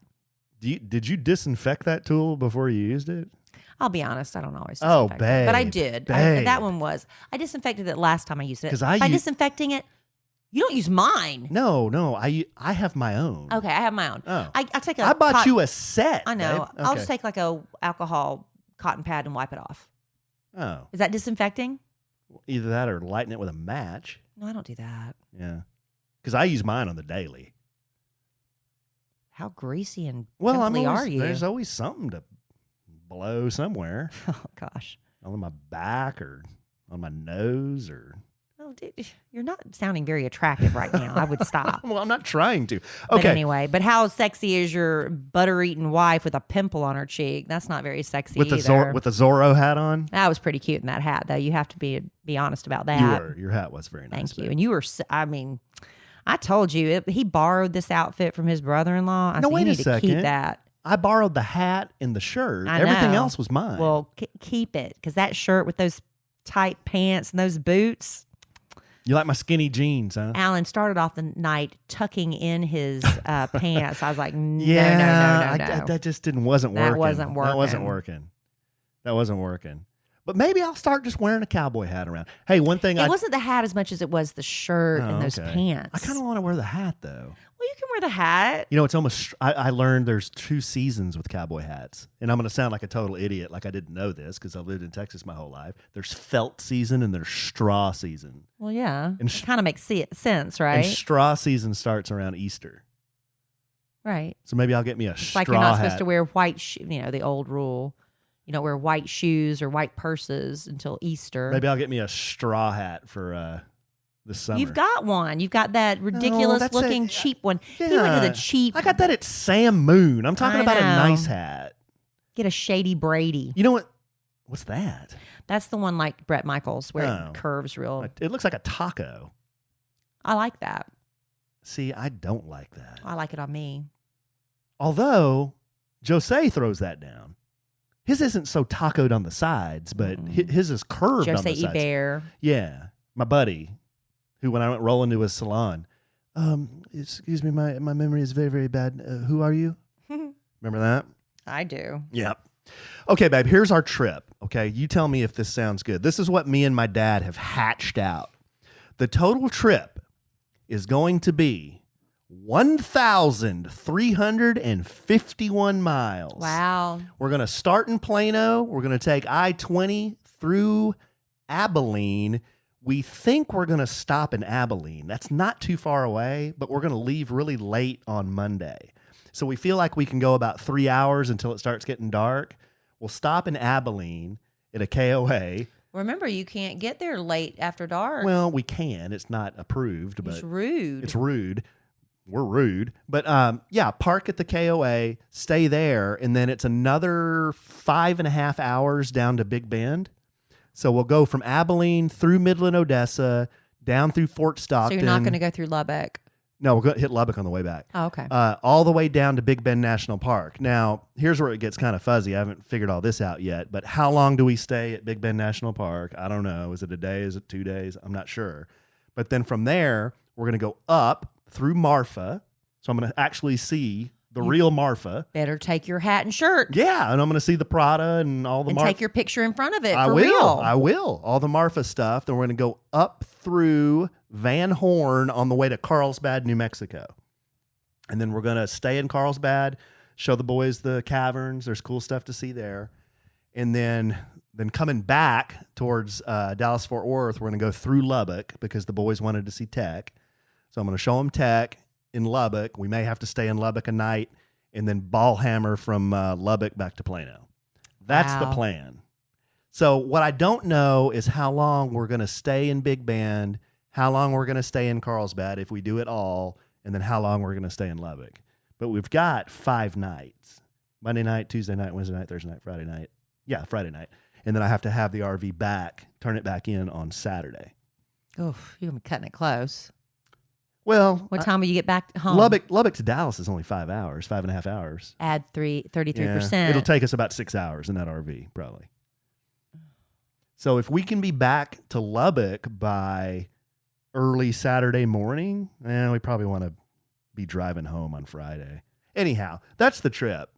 Did you disinfect that tool before you used it?
I'll be honest, I don't always
Oh,
disinfect it, but I
babe,
did.
babe.
That one was. I disinfected it last time I used it.
'Cause
By disinfecting it, you don't use mine.
No. I have my own.
Okay, I have my own.
Oh.
I take a
I bought you a set.
I know.
Babe.
I'll
Okay.
just take like a alcohol cotton pad and wipe it off.
Oh,
Is that disinfecting?
either that or lighten it with a match.
No, I don't do that.
Yeah, because I use mine on the daily.
How greasy and
Well,
pimply are you?
There's always something to blow somewhere
Oh gosh.
on my back or on my nose or.
Oh, dude, you're not sounding very attractive right now. I would stop.
Well, I'm not trying to.
But
Okay.
anyway, but how sexy is your butter-eating wife with a pimple on her cheek? That's not very sexy
with the
either.
with the Zorro hat on.
That was pretty cute in that hat, though. You have to be honest about that.
You were. Your hat was very nice.
Thank you.
babe.
And you were. I mean, I told you he borrowed this outfit from his brother-in-law. I
No,
said,
wait
you
a
need to
second.
keep that.
I borrowed the hat and the shirt.
I
Everything
know.
else was mine.
Well, keep it because that shirt with those tight pants and those boots.
you like my skinny jeans, huh?
Alan started off the night tucking in his pants. I was like, no.
That just wasn't
That
working.
wasn't
That wasn't
working.
working. But maybe I'll start just wearing a cowboy hat around. Hey, one thing
It wasn't the hat as much as it was the shirt and those
okay.
pants.
I kind of want to wear the hat though.
Well, you can wear the hat.
You know, it's almost. I learned there's 2 seasons with cowboy hats, and I'm going to sound like a total idiot, like I didn't know this because I lived in Texas my whole life. There's felt season and there's straw season.
Well, yeah.
And
It kind of makes sense, right?
And straw season starts around Easter.
Right.
So maybe I'll get me a
It's
straw
like you're not
hat.
supposed to wear white, the old rule. You don't wear white shoes or white purses until Easter.
Maybe I'll get me a straw hat for this summer.
You've got one. You've got that ridiculous
that's
looking
a-
cheap one.
Yeah.
You went to the cheap.
I got that at Sam Moon. I'm talking
I
about a
know.
nice hat.
Get a Shady Brady.
You know what? What's that?
That's the one like Brett Michaels where
Oh.
it curves real.
It looks like a taco.
I like that.
See, I don't like that.
I like it on me.
Although Jose throws that down. His isn't so tacoed on the sides, but his is curved on
Jose
the sides.
Iber.
Yeah, my buddy, who when I went rolling to his salon, excuse me, my memory is very, very bad. Who are you? Remember that?
I do.
Yep. Okay, babe, here's our trip. Okay, you tell me if this sounds good. This is what me and my dad have hatched out. The total trip is going to be 1,351 miles.
Wow.
We're going to start in Plano. We're going to take I-20 through Abilene. We think we're going to stop in Abilene. That's not too far away, but we're going to leave really late on Monday. So we feel like we can go about 3 hours until it starts getting dark. We'll stop in Abilene at a KOA.
Remember, you can't get there late after dark.
Well, we can. It's not approved, but
it's rude.
it's rude. We're rude. But yeah, park at the KOA, stay there, and then it's another 5.5 hours down to Big Bend. So we'll go from Abilene through Midland, Odessa, down through Fort Stockton.
So you're not going to go through Lubbock?
No, we're going to hit Lubbock on the way back.
Oh, okay.
All the way down to Big Bend National Park. Now, here's where it gets kind of fuzzy. I haven't figured all this out yet, but how long do we stay at Big Bend National Park? I don't know. Is it a day? Is it 2 days? I'm not sure. But then from there, we're going to go up through Marfa. So I'm going to actually see the real Marfa.
Better take your hat and shirt.
Yeah, and I'm going to see the Prada and all the
take your picture in front of it.
I
for
will.
real.
I will. All the Marfa stuff. Then we're going to go up through Van Horn on the way to Carlsbad, New Mexico. And then we're going to stay in Carlsbad, show the boys the caverns. There's cool stuff to see there. And then coming back towards Dallas-Fort Worth, we're going to go through Lubbock because the boys wanted to see Tech. So I'm going to show them Tech in Lubbock. We may have to stay in Lubbock a night and then ball hammer from Lubbock back to Plano. That's the plan. So what I don't know is how long we're going to stay in Big Bend, how long we're going to stay in Carlsbad if we do it all, and then how long we're going to stay in Lubbock. But we've got 5 nights. Monday night, Tuesday night, Wednesday night, Thursday night, Friday night. Yeah, Friday night. And then I have to have the RV back, turn it back in on Saturday.
Oof, you're going to be cutting it close.
Well,
what time will you get back home?
Lubbock to Dallas is only 5 hours, 5.5 hours.
Add 33%.
Yeah, it'll take us about 6 hours in that RV, probably. So if we can be back to Lubbock by early Saturday morning, we probably want to be driving home on Friday. Anyhow, that's the trip.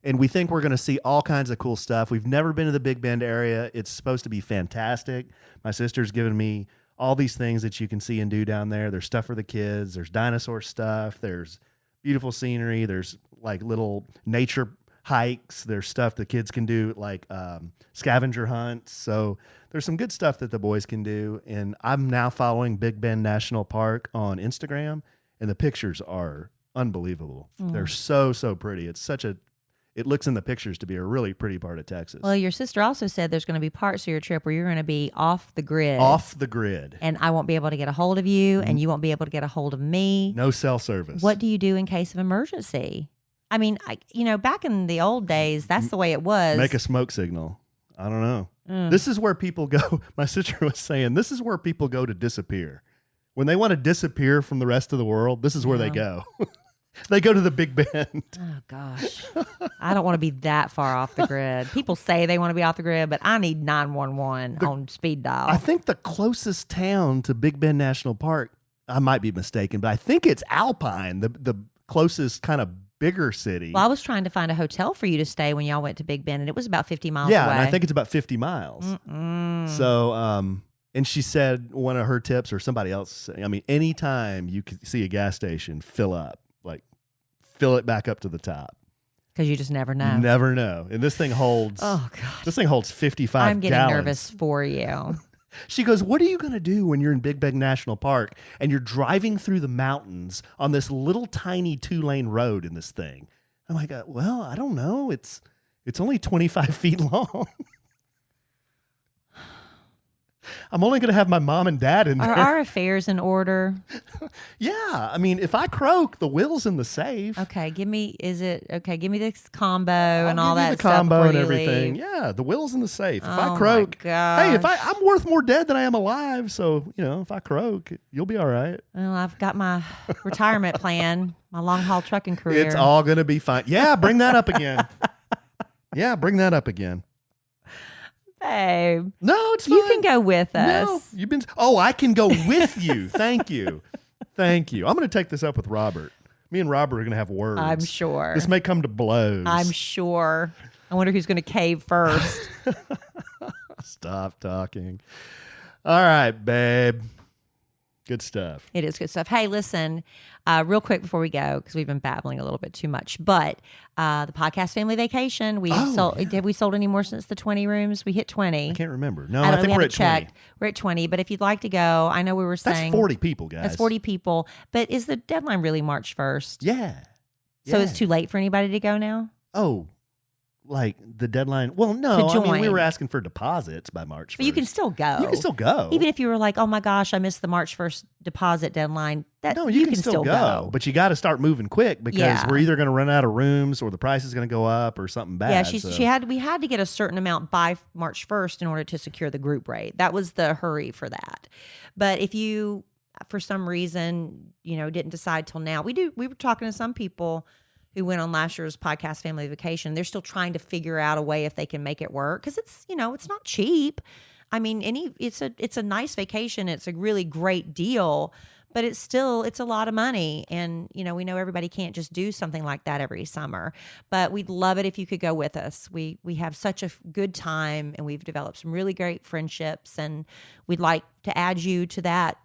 And we think we're going to see all kinds of cool stuff. We've never been to the Big Bend area. It's supposed to be fantastic. My sister's given me all these things that you can see and do down there. There's stuff for the kids. There's dinosaur stuff. There's beautiful scenery. There's like little nature hikes. There's stuff the kids can do, like scavenger hunts. So there's some good stuff that the boys can do. And I'm now following Big Bend National Park on Instagram, and the pictures are unbelievable. They're so pretty. It looks in the pictures to be a really pretty part of Texas.
Well, your sister also said there's going to be parts of your trip where you're going to be off the grid.
Off the grid.
And I won't be able to get a hold of you, and you won't be able to get a hold of me.
No cell service.
What do you do in case of emergency? I mean, back in the old days, that's the way it was.
Make a smoke signal. I don't know. This is where people go. My sister was saying, this is where people go to disappear. When they want to disappear from the rest of the world, this is where they go. They go to the Big Bend.
Oh, gosh. I don't want to be that far off the grid. People say they want to be off the grid, but I need 911 on speed dial.
I think the closest town to Big Bend National Park, I might be mistaken, but I think it's Alpine, the closest kind of bigger city.
Well, I was trying to find a hotel for you to stay when y'all went to Big Bend, and it was about 50 miles away.
Yeah, and I think it's about 50 miles. So, and she said one of her tips, or somebody else, anytime you can see a gas station, fill up. Fill it back up to the top.
Because you just never know.
Never know. And this thing holds,
oh, God.
This thing holds 55
I'm getting
gallons.
nervous for you.
She goes, what are you going to do when you're in Big Bend National Park and you're driving through the mountains on this little tiny 2-lane road in this thing? I'm like, well, I don't know. It's only 25 feet long. I'm only going to have my mom and dad in there.
Are our affairs in order?
Yeah. If I croak, the will's in the safe.
Okay. Give me this combo and all that
the
stuff
combo
before
and
you
everything.
leave.
Yeah. The will's in the safe. If I
Oh,
croak,
my gosh.
hey, I'm worth more dead than I am alive. So, if I croak, you'll be all right.
Well, I've got my retirement plan, my long haul trucking career.
It's all going to be fine. Yeah. Bring that up again.
Babe.
No, it's fine.
You can go with us.
No, I can go with you. Thank you. I'm going to take this up with Robert. Me and Robert are going to have words.
I'm sure.
This may come to blows.
I'm sure. I wonder who's going to cave first.
Stop talking. All right, babe. Good stuff.
It is good stuff. Hey, listen, real quick before we go, because we've been babbling a little bit too much, but the Podcast Family Vacation, have we sold any more since the 20 rooms? We hit 20.
I can't remember. No, I think we're at 20.
We're at 20, but if you'd like to go, I know we were saying.
That's 40 people, guys.
That's 40 people, but is the deadline really March 1st?
Yeah.
So it's too late for anybody to go now?
Oh, like the deadline. Well, no,
To
I mean, we
join.
were asking for deposits by March 1st.
But you can still go.
You can still go.
Even if you were like, oh my gosh, I missed the March 1st deposit deadline.
No, you can still go. But you got to start moving quick because we're either going to run out of rooms or the price is going to go up or something bad.
Yeah, we had to get a certain amount by March 1st in order to secure the group rate. That was the hurry for that. But if you, for some reason, didn't decide till now, we were talking to some people who went on last year's Podcast Family Vacation. They're still trying to figure out a way if they can make it work because it's not cheap. I mean, it's a nice vacation. It's a really great deal, but it's a lot of money. And, we know everybody can't just do something like that every summer, but we'd love it if you could go with us. We have such a good time and we've developed some really great friendships and we'd like to add you to that,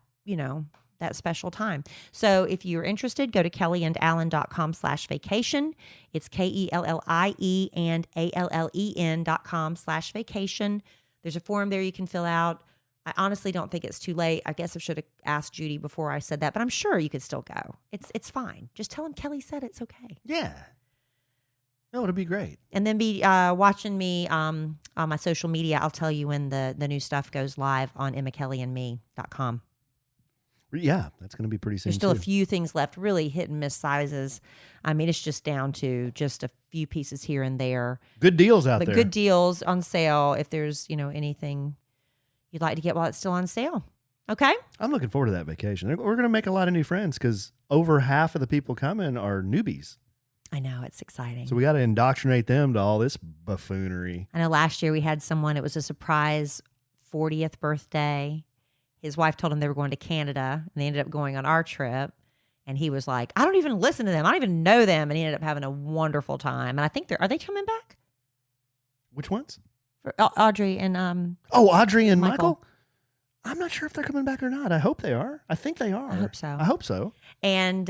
that special time. So if you're interested, go to kellieandallen.com/vacation. It's KELLIE and ALLEN.com/vacation. There's a form there you can fill out. I honestly don't think it's too late. I guess I should have asked Judy before I said that, but I'm sure you could still go. It's fine. Just tell him Kelly said it's okay.
Yeah. No, it'll be great.
And then be watching me on my social media. I'll tell you when the new stuff goes live on emmakellieandme.com.
Yeah, that's going to be pretty soon.
There's still a few things left, really hit and miss sizes. I mean, it's just down to just a few pieces here and there.
Good deals out
there. Good deals on sale if there's, anything you'd like to get while it's still on sale. Okay?
I'm looking forward to that vacation. We're going to make a lot of new friends because over half of the people coming are newbies.
I know, it's exciting.
So we got to indoctrinate them to all this buffoonery.
I know last year we had someone, it was a surprise 40th birthday. His wife told him they were going to Canada, and they ended up going on our trip. And he was like, I don't even listen to them. I don't even know them. And he ended up having a wonderful time. And I think are they coming back?
Which ones?
For Audrey and
Audrey and Michael? I'm not sure if they're coming back or not. I hope they are. I think they are.
I hope so. And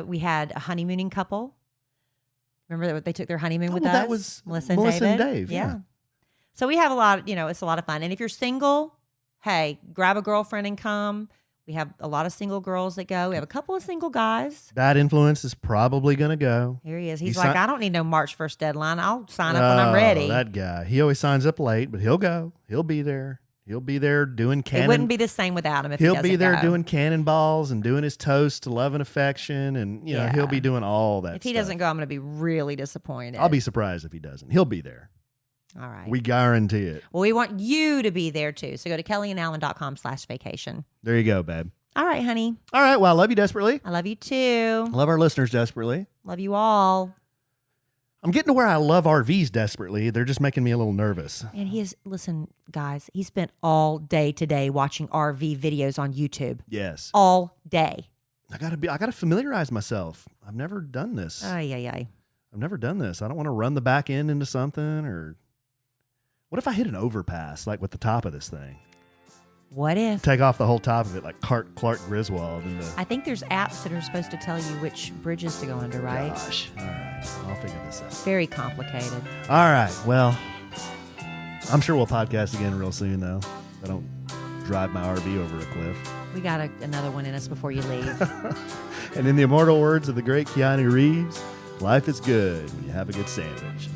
we had a honeymooning couple. Remember that they took their honeymoon with us?
That was
Melissa and Dave. Yeah. So we have a lot, it's a lot of fun. And if you're single, hey, grab a girlfriend and come. We have a lot of single girls that go. We have a couple of single guys.
Bad Influence is probably going to go.
Here he is. He's like, I don't need no March 1st deadline. I'll sign up when I'm ready.
That guy. He always signs up late, but he'll go. He'll be there. He'll be there doing cannon.
It wouldn't be the same without him if he doesn't
He'll be there
go.
doing cannonballs and doing his toast to love and affection. And, he'll be doing all that
If he doesn't go, I'm going to be really disappointed.
I'll be surprised if he doesn't. He'll be there.
All right.
We guarantee it.
Well, we want you to be there too. So go to kellieandallen.com/vacation.
There you go, babe.
All right, honey.
All right. Well, I love you desperately.
I love you too.
I love our listeners desperately.
Love you all.
I'm getting to where I love RVs desperately. They're just making me a little nervous.
And listen, guys, he spent all day today watching RV videos on YouTube.
Yes.
All day.
I gotta familiarize myself. I've never done this.
I've
never done this. I don't want to run the back end into something or what if I hit an overpass like with the top of this thing?
What if?
Take off the whole top of it like Clark Griswold.
I think there's apps that are supposed to tell you which bridges to go under, right?
Gosh. All right. I'll figure this out.
Very complicated.
All right. Well, I'm sure we'll podcast again real soon, though. I don't drive my RV over a cliff.
We got another one in us before you leave.
And in the immortal words of the great Keanu Reeves, life is good when you have a good sandwich.